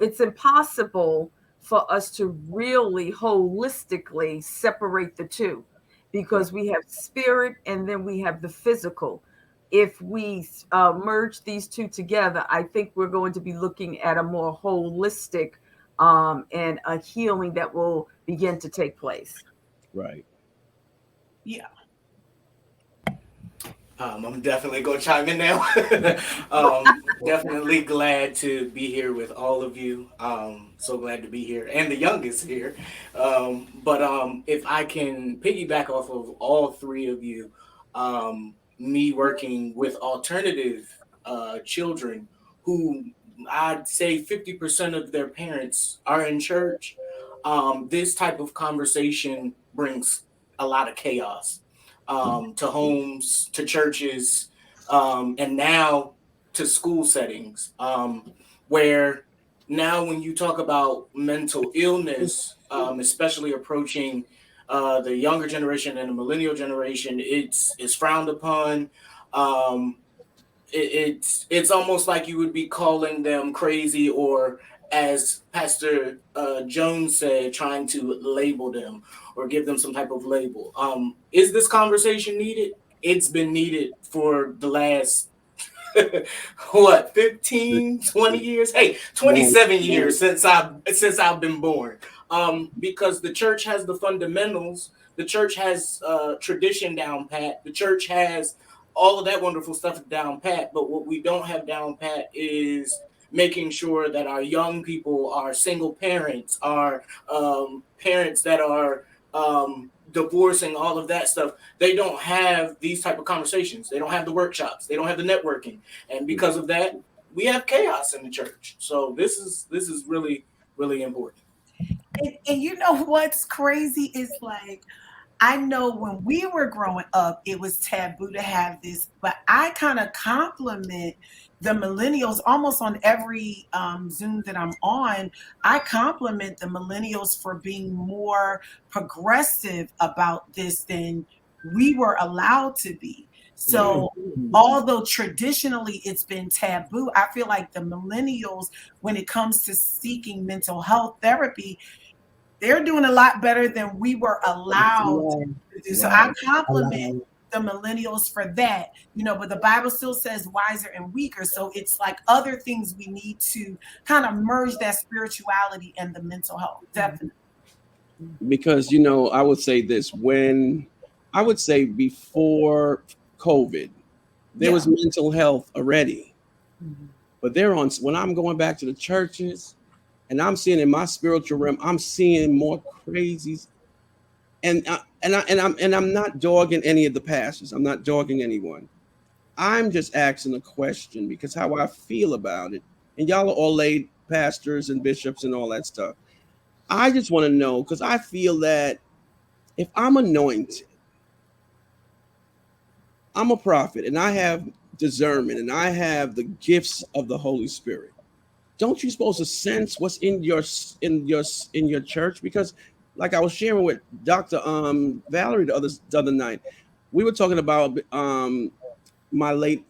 it's impossible for us to really holistically separate the two, because we have spirit and then we have the physical. If we merge these two together, I think we're going to be looking at a more holistic and a healing that will begin to take place. Right. Yeah. I'm definitely gonna chime in now. Definitely glad to be here with all of you. So glad to be here, and the youngest here. But if I can piggyback off of all three of you, me working with alternative children who I'd say 50% of their parents are in church. This type of conversation brings a lot of chaos to homes, to churches, and now to school settings, where now when you talk about mental illness, especially approaching the younger generation and the millennial generation, it's frowned upon. Um, it's almost like you would be calling them crazy, or as Pastor Jones said, trying to label them or give them some type of label. Is this conversation needed? It's been needed for the last what, 15, 20 years? Hey, 27 years since I've been born. Because the church has the fundamentals, the church has tradition down pat, the church has all of that wonderful stuff down pat, but what we don't have down pat is making sure that our young people, our single parents, our parents that are divorcing, all of that stuff, they don't have these type of conversations. They don't have the workshops. They don't have the networking, and because of that, we have chaos in the church. So this is really really important. And you know what's crazy is like, I know when we were growing up, it was taboo to have this, but I kind of compliment the millennials almost on every Zoom that I'm on. I compliment the millennials for being more progressive about this than we were allowed to be. So, although traditionally it's been taboo, I feel like the millennials, when it comes to seeking mental health therapy, they're doing a lot better than we were allowed Right. to do. So I Right. compliment the millennials for that, but the Bible still says wiser and weaker. So it's like other things we need to kind of merge that spirituality and the mental health. Definitely. Because I would say this, when I would say before COVID, there Yeah. was mental health already, but they're on. When I'm going back to the churches, and I'm seeing in my spiritual realm, I'm seeing more crazies, and I'm not dogging any of the pastors. I'm not dogging anyone. I'm just asking a question because how I feel about it, and y'all are all laid pastors and bishops and all that stuff. I just want to know because I feel that if I'm anointed, I'm a prophet, and I have discernment, and I have the gifts of the Holy Spirit. Don't you supposed to sense what's in your church? Because, like I was sharing with Dr. Valerie the other night, we were talking about my late